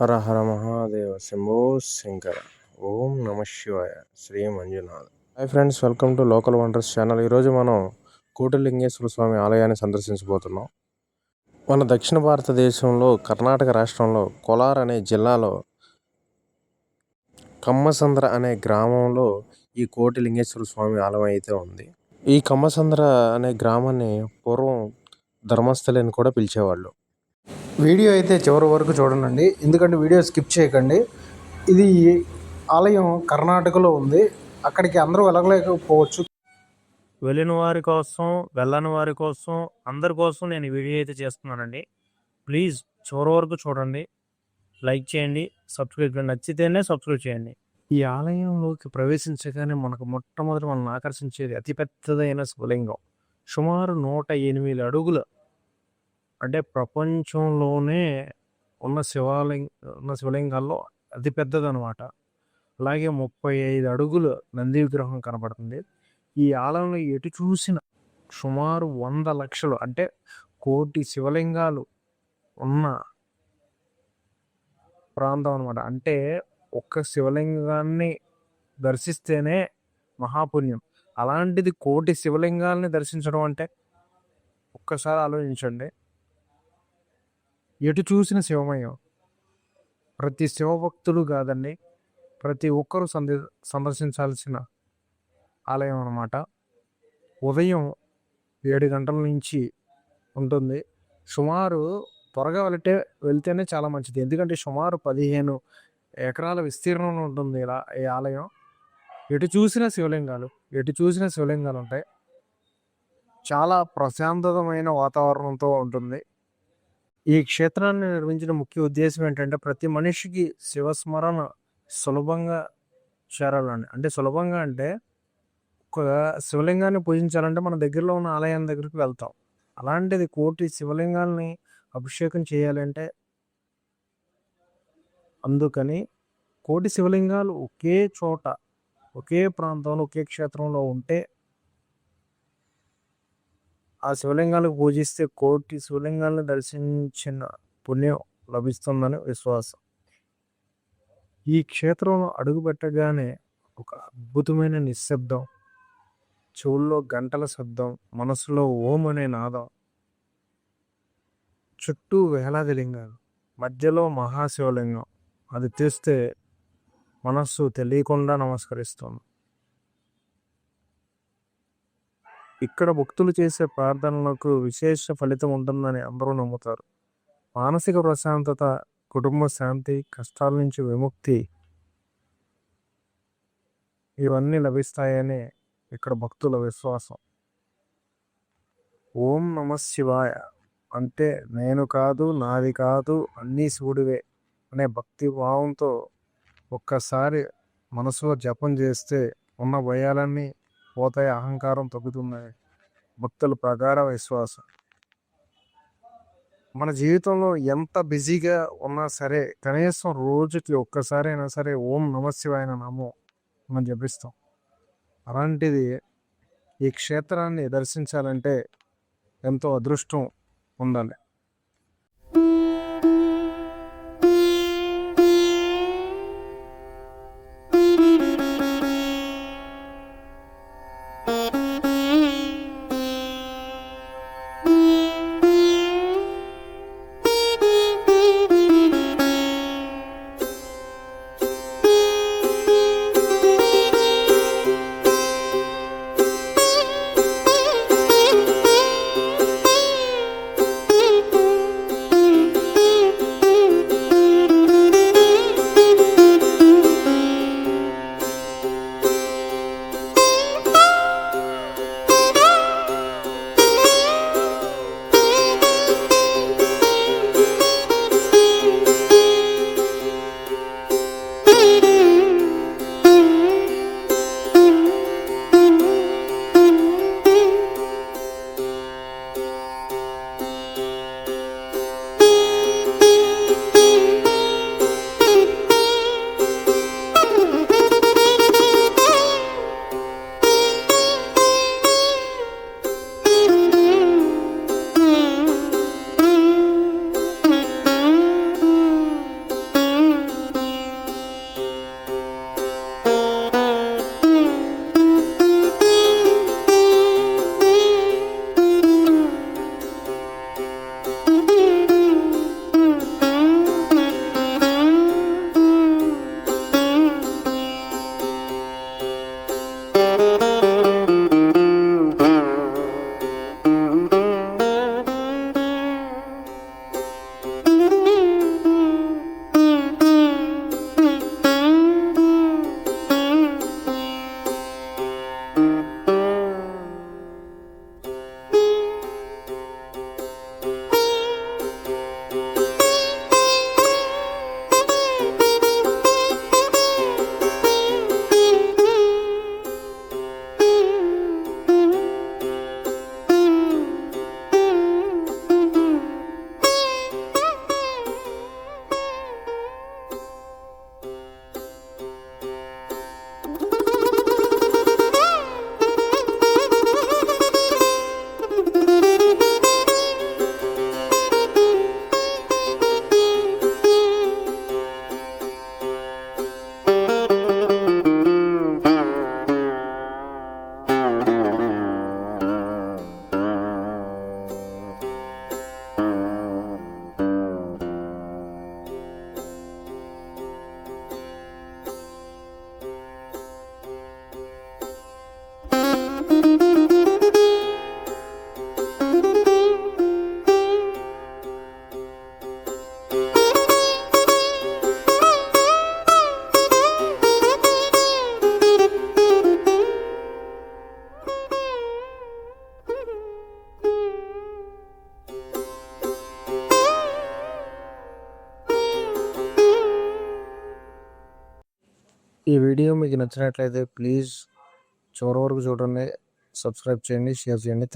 హర హర మహాదేవ శంభో శంకర. ఓం నమ శివాయ. Shri Manjunath. Hi friends, welcome to local wonders channel. ఈరోజు మనం కోటిలింగేశ్వర స్వామి ఆలయాన్ని సందర్శించబోతున్నాం. మన దక్షిణ భారతదేశంలో కర్ణాటక రాష్ట్రంలో కోలార్ అనే జిల్లాలో కమ్మసంద్ర అనే గ్రామంలో ఈ కోటిలింగేశ్వర స్వామి ఆలయం అయితే ఉంది. ఈ కమ్మసంద్ర అనే గ్రామాన్ని పూర్వం ధర్మస్థలి అని కూడా పిలిచేవాళ్ళు. వీడియో అయితే చివరి వరకు చూడండి, ఎందుకంటే వీడియో స్కిప్ చేయకండి. ఇది ఆలయం కర్ణాటకలో ఉంది. అక్కడికి అందరూ వెళ్ళలేకపోవచ్చు. వెళ్ళిన వారి కోసం, వెళ్ళని వారి కోసం, అందరి కోసం నేను ఈ వీడియో అయితే చేస్తున్నానండి. ప్లీజ్ చివరి వరకు చూడండి, లైక్ చేయండి, సబ్స్క్రైబ్ చేయండి. నచ్చితేనే సబ్స్క్రైబ్ చేయండి. ఈ ఆలయంలోకి ప్రవేశించగానే మనకు మొట్టమొదటి మనల్ని ఆకర్షించేది అతిపెద్దదైన శివలింగం. సుమారు 108 అడుగుల, అంటే ప్రపంచంలోనే ఉన్న శివలింగాల్లో అతిపెద్దది అనమాట. అలాగే 35 అడుగుల నంది విగ్రహం కనబడుతుంది. ఈ ఆలయంలో ఎటు చూసిన సుమారు 100 లక్షలు, అంటే 1 కోటి శివలింగాలు ఉన్న ప్రాంతం అనమాట. అంటే ఒక్క శివలింగాన్ని దర్శిస్తేనే మహాపుణ్యం. అలాంటిది 1 కోటి శివలింగాల్ని దర్శించడం అంటే ఒక్కసారి ఆలోచించండి. ఎటు చూసిన శివమయం. ప్రతి శివభక్తులు కాదండి, ప్రతి ఒక్కరూ సందర్శించాల్సిన ఆలయం అన్నమాట. ఉదయం 7 గంటల నుంచి ఉంటుంది. సుమారు త్వరగా వెళ్తేనే చాలా మంచిది, ఎందుకంటే సుమారు 15 ఎకరాల విస్తీర్ణంలో ఉంటుంది ఈ ఆలయం. ఎటు చూసిన శివలింగాలు ఉంటాయి. చాలా ప్రశాంతమైన వాతావరణంతో ఉంటుంది. ఈ క్షేత్రాన్ని నిర్మించిన ముఖ్య ఉద్దేశం ఏంటంటే ప్రతి మనిషికి శివస్మరణ సులభంగా చేరాలండి. అంటే సులభంగా అంటే ఒక శివలింగాన్ని పూజించాలంటే మన దగ్గరలో ఉన్న ఆలయం దగ్గరికి వెళ్తాం. అలాంటిది 1 కోటి శివలింగాల్ని అభిషేకం చేయాలంటే, అందుకని 1 కోటి శివలింగాలు ఒకే చోట, ఒకే ప్రాంతంలో, ఒకే క్షేత్రంలో ఉంటే ఆ శివలింగాలకు పూజిస్తే 1 కోటి శివలింగాలను దర్శించిన పుణ్యం లభిస్తుందని విశ్వాసం. ఈ క్షేత్రంలో అడుగుపెట్టగానే ఒక అద్భుతమైన నిశ్శబ్దం, చెవుల్లో గంటల శబ్దం, మనసులో ఓం అనే నాదం, చుట్టూ వేలాది లింగాలు, మధ్యలో మహాశివలింగం. అది తెస్తే మనస్సు తెలియకుండా నమస్కరిస్తుంది. ఇక్కడ భక్తులు చేసే ప్రార్థనలకు విశేష ఫలితం ఉంటుందని అందరూ నమ్ముతారు. మానసిక ప్రశాంతత, కుటుంబ శాంతి, కష్టాల నుంచి విముక్తి ఇవన్నీ లభిస్తాయని ఇక్కడ భక్తుల విశ్వాసం. ఓం నమ శివాయ అంటే నేను కాదు, నాది కాదు, అన్నీ శివుడివే అనే భక్తి భావంతో ఒక్కసారి మనసులో జపం చేస్తే ఉన్న భయాలన్నీ పోతాయి, అహంకారం తగ్గుతుందని భక్తుల ప్రగాఢ విశ్వాసం. మన జీవితంలో ఎంత బిజీగా ఉన్నా సరే కనీసం రోజుకి ఒక్కసారి అయినా సరే ఓం నమ శివాయ నామం మనం జపిస్తాం. అలాంటిది ఈ క్షేత్రాన్ని దర్శించాలంటే ఎంతో అదృష్టం ఉండాలి. ఈ వీడియో మీకు నచ్చినట్లయితే ప్లీజ్ చివరి వరకు చూడండి, సబ్స్క్రైబ్ చేయండి, షేర్ చేయండి.